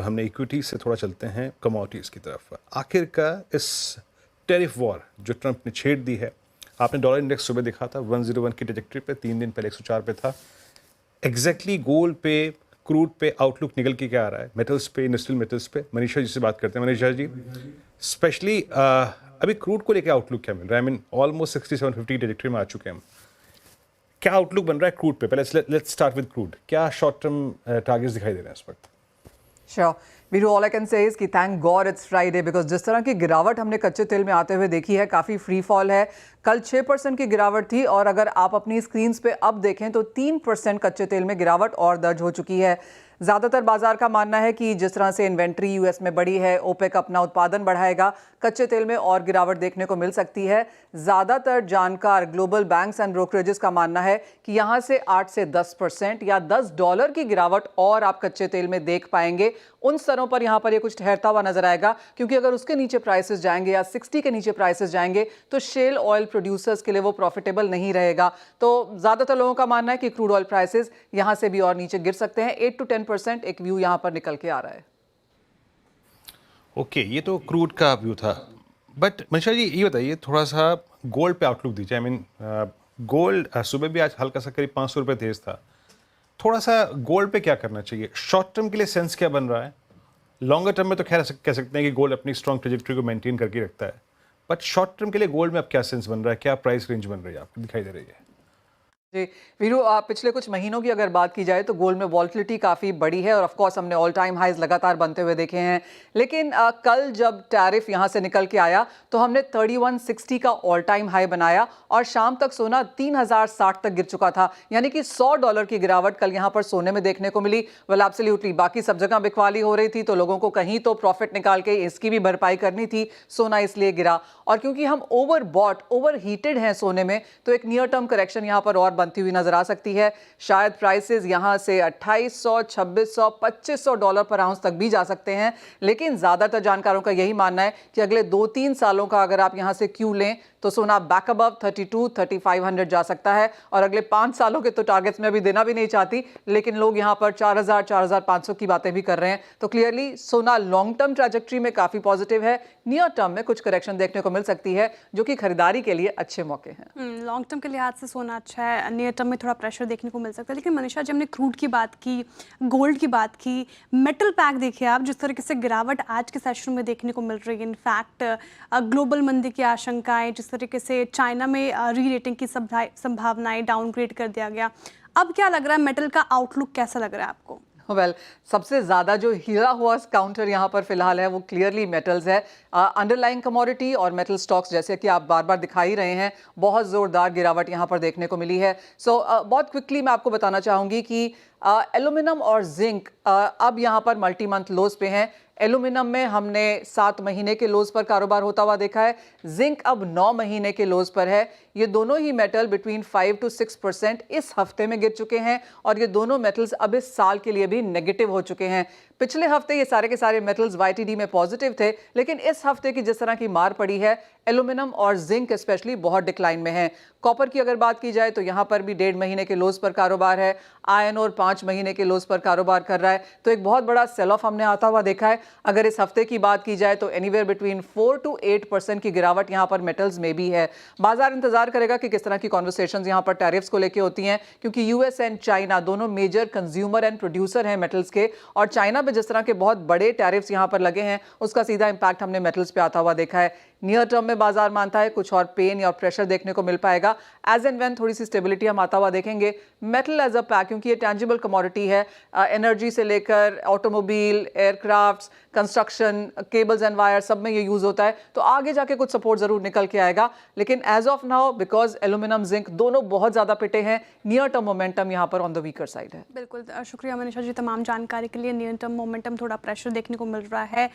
हमने इक्विटी से थोड़ा चलते हैं कमोडिटीज़ की तरफ। आखिर का इस टैरिफ वॉर जो ट्रंप ने छेड़ दी है, आपने डॉलर इंडेक्स सुबह दिखा था 101 की ट्रैजेक्टरी पे, 3 दिन पहले 104 पे था। एग्जैक्टली गोल्ड पे, क्रूड पे आउटलुक निकल के क्या आ रहा है, मेटल्स पे, इंडस्ट्रियल मेटल्स पे? मनीषा जी से बात करते हैं। मनीषा जी, स्पेशली अभी क्रूड को लेकर आउटलुक क्या मिल रहा है? आई मीन ऑलमोस्ट 6750 ट्रैजेक्टरी में आ चुके हैं हम। क्या आउटलुक बन रहा है क्रूड पे? पहले लेट्स स्टार्ट विद क्रूड। क्या शॉर्ट टर्म टारगेट्स दिखाई दे रहे हैं इस वक्त? Sure. Veeru, all I can say is कि thank God it's Friday, because जिस तरह की गिरावट हमने कच्चे तेल में आते हुए देखी है, काफ़ी फ्री फॉल है। कल 6% की गिरावट थी और अगर आप अपनी स्क्रीन्स पे अब देखें तो 3% कच्चे तेल में गिरावट और दर्ज हो चुकी है। ज़्यादातर बाजार का मानना है कि जिस तरह से इन्वेंट्री यूएस में बढ़ी है, ओपेक अपना उत्पादन बढ़ाएगा, कच्चे तेल में और गिरावट देखने को मिल सकती है। ज़्यादातर जानकार ग्लोबल बैंक्स एंड ब्रोकरेजेस का मानना है कि यहाँ से 8 से 10% या $10 की गिरावट और आप कच्चे तेल में देख पाएंगे। उन स्तरों पर यहाँ पर ये कुछ ठहरता हुआ नजर आएगा, क्योंकि अगर उसके नीचे प्राइसेस जाएंगे या 60 के नीचे प्राइसेस जाएंगे तो शेल ऑयल प्रोड्यूसर्स के लिए वो प्रॉफिटेबल नहीं रहेगा। तो ज़्यादातर लोगों का मानना है कि क्रूड ऑयल प्राइसेस यहाँ से भी और नीचे गिर सकते हैं। 8 to 10% एक व्यू यहाँ पर निकल के आ रहा है। ओके, ये तो क्रूड का व्यू था। बट मनीषा जी, ये बताइए थोड़ा सा गोल्ड पे आउटलुक दीजिए। आई मीन गोल्ड सुबह भी आज हल्का सा करीब 500 रुपये तेज था। थोड़ा सा गोल्ड पे क्या करना चाहिए? शॉर्ट टर्म के लिए सेंस क्या बन रहा है? लॉन्गर टर्म में तो खैर कह सकते हैं कि गोल्ड अपनी स्ट्रॉन्ग ट्रेजेक्टरी को मेंटेन करके रखता है, बट शॉर्ट टर्म के लिए गोल्ड में अब क्या सेंस बन रहा है? क्या प्राइस रेंज बन रही है आपको दिखाई दे रही है? जी वीरू, पिछले कुछ महीनों की अगर बात की जाए तो गोल्ड में वॉल्टिलिटी काफ़ी बड़ी है और ऑफ कोर्स हमने ऑल टाइम हाइज लगातार बनते हुए देखे हैं। लेकिन कल जब टैरिफ यहाँ से निकल के आया तो हमने 3160 का ऑल टाइम हाई बनाया और शाम तक सोना 3060 तक गिर चुका था, यानी कि $100 की गिरावट कल यहाँ पर सोने में देखने को मिली। वेल एब्सोल्युटली, बाकी सब जगह बिकवाली हो रही थी तो लोगों को कहीं तो प्रॉफिट निकाल के इसकी भी भरपाई करनी थी, सोना इसलिए गिरा। और क्योंकि हम ओवर बॉट, ओवर हीटेड हैं सोने में, तो एक नियर टर्म करेक्शन यहाँ पर और बनती हुई नजर आ सकती है। शायद प्राइसेस यहां से 2800, 2600, $2500 पर आउंस तक भी जा सकते हैं। लेकिन ज्यादातर जानकारों का यही मानना है कि अगले 2-3 सालों का अगर आप यहां से क्यू लें तो सोना बैक अबव 32, 3500 जा सकता है। और अगले 5 सालों के तो टारगेट्स में अभी देना भी नहीं चाहती, लेकिन लोग यहां पर 4000, 4500 की बातें भी कर रहे हैं। तो क्लियरली सोना लॉन्ग टर्म ट्रैजेक्टरी में काफी पॉजिटिव है। नियर टर्म में कुछ करेक्शन देखने को मिल सकती है, जो कि खरीदारी के लिए अच्छे मौके हैं। लॉन्ग टर्म के लिहाज से सोना अच्छा है, नियर टर्म में थोड़ा प्रेशर देखने को मिल सकता है। लेकिन मनीषा जी, हमने क्रूड की बात की, गोल्ड की बात की, मेटल पैक देखिए आप, जिस तरीके से गिरावट आज के सेशन में देखने को मिल रही है। इनफैक्ट ग्लोबल मंदी की आशंकाएं, जिस तरीके से चाइना में री रेटिंग की संभावनाएं, डाउनग्रेड कर दिया गया। अब क्या लग रहा है, मेटल का आउटलुक कैसा लग रहा है आपको? वेल, सबसे ज़्यादा जो हीरा हुआ काउंटर यहाँ पर फिलहाल है वो क्लियरली मेटल्स है। अंडरलाइंग कमोडिटी और मेटल स्टॉक्स, जैसे कि आप बार बार दिखा ही रहे हैं, बहुत ज़ोरदार गिरावट यहाँ पर देखने को मिली है। बहुत क्विकली मैं आपको बताना चाहूँगी कि एल्यूमिनियम और जिंक अब यहाँ पर मल्टी मंथ लोज पे हैं। एल्यूमिनियम में हमने 7 महीने के लोज पर कारोबार होता हुआ देखा है, जिंक अब 9 महीने के लोज पर है। ये दोनों ही मेटल बिटवीन 5 to 6% इस हफ्ते में गिर चुके हैं और ये दोनों मेटल्स अब इस साल के लिए भी नेगेटिव हो चुके हैं। पिछले हफ्ते ये सारे के सारे मेटल्स वाईटीडी में पॉजिटिव थे, लेकिन इस हफ्ते की जिस तरह की मार पड़ी है, एल्यूमिनियम और जिंक स्पेशली बहुत डिक्लाइन में है। कॉपर की अगर बात की जाए तो यहाँ पर भी 1.5 महीने के लोज पर कारोबार है। आयरन और 5 महीने के लोज पर कारोबार कर रहा है। तो एक बहुत बड़ा सेल ऑफ हमने आता हुआ देखा है। अगर इस हफ्ते की बात की जाए तो एनीवेयर बिटवीन 4 to 8% की गिरावट यहाँ पर मेटल्स में भी है। बाजार इंतजार करेगा कि किस तरह की कॉन्वर्सेशंस यहाँ पर टैरिफ्स को लेकर होती हैं, क्योंकि यूएस एंड चाइना दोनों मेजर कंज्यूमर एंड प्रोड्यूसर हैं मेटल्स के, और चाइना पे जिस तरह के बहुत बड़े टैरिफ्स यहाँ पर लगे हैं उसका सीधा इंपैक्ट हमने मेटल्स पे आता हुआ देखा है। नियर टर्म में बाजार मानता है कुछ और पेन या प्रेशर देखने को मिल पाएगा। एज एंड व्हेन थोड़ी सी स्टेबिलिटी हम आता हुआ देखेंगे। मेटल एज अ पैक, क्योंकि ये टैंजिबल कमोडिटी है, एनर्जी से लेकर automobile, aircrafts, construction, cables and wire, सब में ये यूज होता है। तो आगे जाके कुछ सपोर्ट जरूर निकल के आएगा, लेकिन as of now because aluminium zinc दोनों बहुत ज्यादा पिटे हैं, नियर टर्म मोमेंटम यहाँ पर ऑन द वीकर साइड है। बिल्कुल, शुक्रिया मनीषा जी तमाम जानकारी के लिए। नियर टर्म मोमेंटम थोड़ा प्रेशर देखने को मिल रहा है।